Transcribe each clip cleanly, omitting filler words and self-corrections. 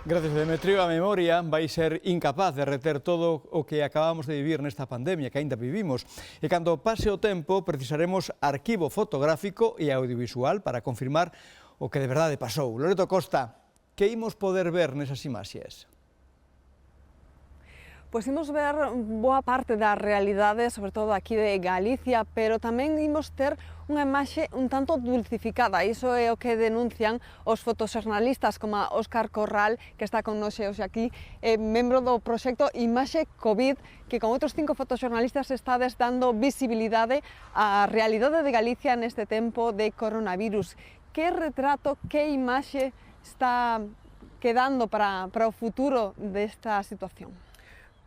Gracias, Demetrio. A memoria vai ser incapaz de reter todo o que acabamos de vivir nesta pandemia que aínda vivimos. E cando pase o tempo, precisaremos arquivo fotográfico e audiovisual para confirmar o que de verdade pasou. Loreto Costa, que imos poder ver nesas imaxes? Pois imos ver boa parte da realidade, sobre todo aquí de Galicia, pero tamén imos ter unha imaxe un tanto dulcificada. Iso é o que denuncian os fotoxornalistas como a Óscar Corral, que está con nos hoxe aquí, membro do proxecto Imaxe Covid, que con outros 5 fotoxornalistas estades dando visibilidade á realidade de Galicia neste tempo de coronavirus. Que retrato, que imaxe está quedando para o futuro desta situación?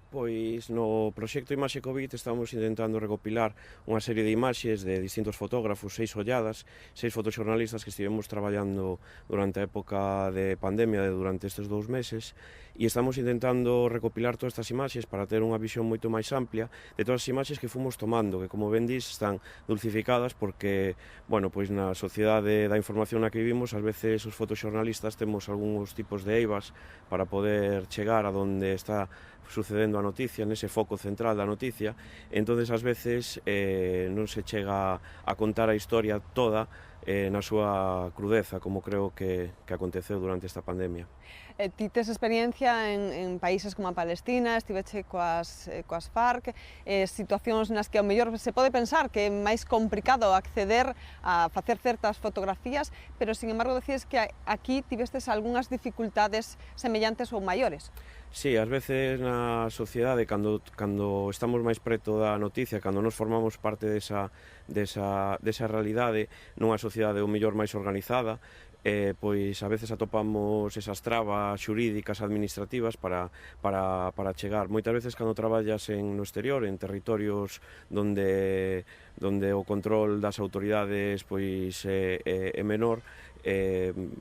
Pois no proxecto Imaxe Covid estamos intentando recopilar unha serie de imaxes de distintos fotógrafos, 6 olladas, 6 fotoxornalistas que estivemos traballando durante a época de pandemia, durante estes 2 meses, e estamos intentando recopilar todas estas imaxes para ter unha visión moito máis amplia de todas as imaxes que fomos tomando, que como ben dís están dulcificadas porque, bueno, pois na sociedade da información na que vivimos, ás veces os fotoxornalistas temos algúns tipos de eivas para poder chegar a donde está sucedendo a noticia, nese foco central da noticia, entonces ás veces non se chega a contar a historia toda na súa crudeza, como creo que aconteceu durante esta pandemia. Ti tes experiencia en países como a Palestina, estiveche coas FARC, situacións nas que ao mellor se pode pensar que é máis complicado acceder a facer certas fotografías, pero sin embargo decides que aquí tivestes algunhas dificultades semellantes ou maiores. Sí, ás veces na sociedade, cando estamos máis preto da noticia, cando nos formamos parte desa realidade, nunha sociedade o mellor máis organizada, pois a veces atopamos esas trabas xurídicas administrativas para chegar. Moitas veces cando traballas no exterior, en territorios donde o control das autoridades pois é menor,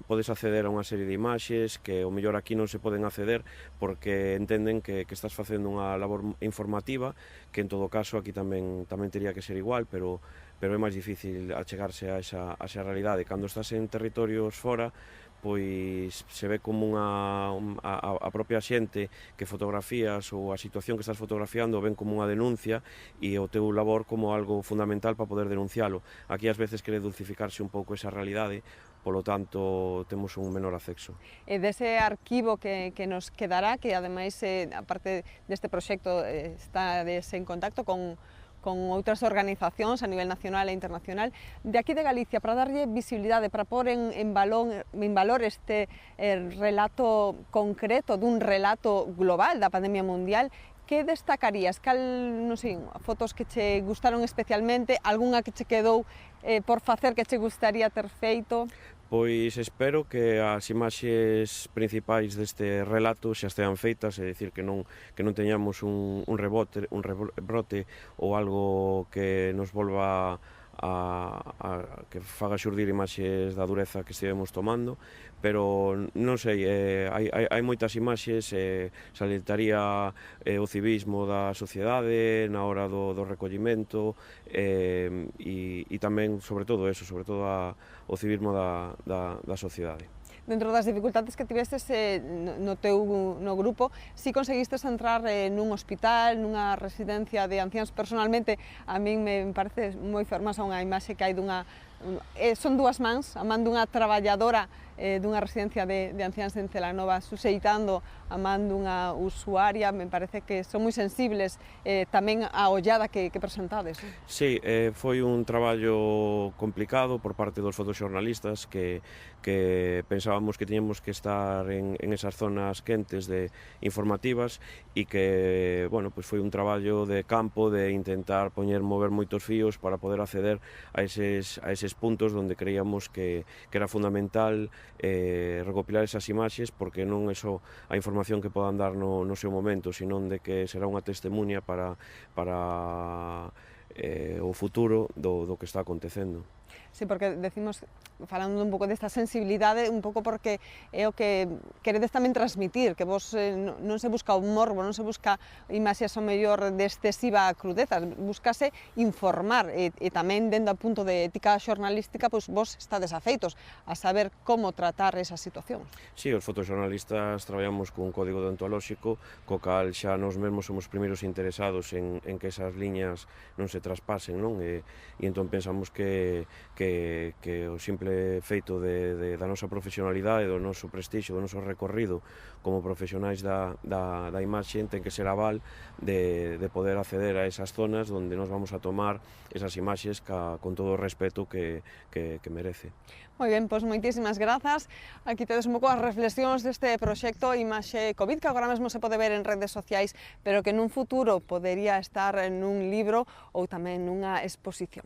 podes acceder a unha serie de imaxes que o mellor aquí non se poden acceder porque entenden que estás facendo unha labor informativa, que en todo caso aquí tamén teria que ser igual, pero é máis difícil achegarse a esa realidade. Cando estás en territorios fora, pois se ve como a propia xente que fotografías ou a situación que estás fotografiando ven como unha denuncia e o teu labor como algo fundamental para poder denuncialo. Aquí ás veces quere dulcificarse un pouco esa realidade, polo tanto temos un menor acceso. E dese arquivo que nos quedará, que ademais, aparte deste proxecto, estades en contacto con outras organizacións a nivel nacional e internacional, de aquí de Galicia, para darlle visibilidade, para pôr en valor este relato concreto dun relato global da pandemia mundial, que destacarías? Cal, non sei, fotos que che gustaron especialmente, algunha que che quedou por facer que che gustaría ter feito? Pois espero que as imaxes principais deste relato xa estean feitas, é dicir, que non teñamos un rebrote ou algo que nos volva que faga xurdir imaxes da dureza que estivemos tomando, pero non sei, hai moitas imaxes, salientaría o civismo da sociedade na hora do recollimento e tamén, sobre todo o civismo da sociedade. Dentro das dificultades que tivestes no grupo, si conseguistes entrar nun hospital, nunha residencia de anciáns. Personalmente, a min me parece moi fermosa unha imaxe que hai son dúas mans, a man dunha traballadora dunha residencia de anciáns en Celanova suxeitando a man dunha usuaria. Me parece que son moi sensibles tamén a ollada que presentades. Sí, foi un traballo complicado por parte dos fotoxornalistas que pensábamos que tiñamos que estar en esas zonas quentes informativas e que, bueno, pois foi un traballo de campo de intentar mover moitos fíos para poder acceder a eses puntos onde creíamos que era fundamental recopilar esas imaxes, porque non é só a información que podan dar no seu momento, senón de que será unha testemunha para o futuro do que está acontecendo. Sí, porque decimos falando un pouco desta sensibilidade, un pouco porque é o que queredes tamén transmitir, que vos non se busca o morbo, non se busca imaxes ao mellor de excesiva crudeza, buscase informar e tamén dende o punto de ética xornalística, pois vos estades afeitos a saber como tratar esas situacións. Sí, os fotoxornalistas traballamos cun código deontolóxico, co cal xa nos mesmos somos primeiros interesados en que esas liñas non se traspasen, non? E entón pensamos que o simple feito da nosa profesionalidade, do noso prestixio, do noso recorrido como profesionais da imaxe ten que ser aval de poder acceder a esas zonas onde nos vamos a tomar esas imaxes con todo o respeto que merece. Moi ben, pois moitísimas grazas. Aquí tedes un pouco as reflexións deste proxecto Imaxe Covid, que agora mesmo se pode ver en redes sociais, pero que nun futuro podería estar nun libro ou tamén nunha exposición.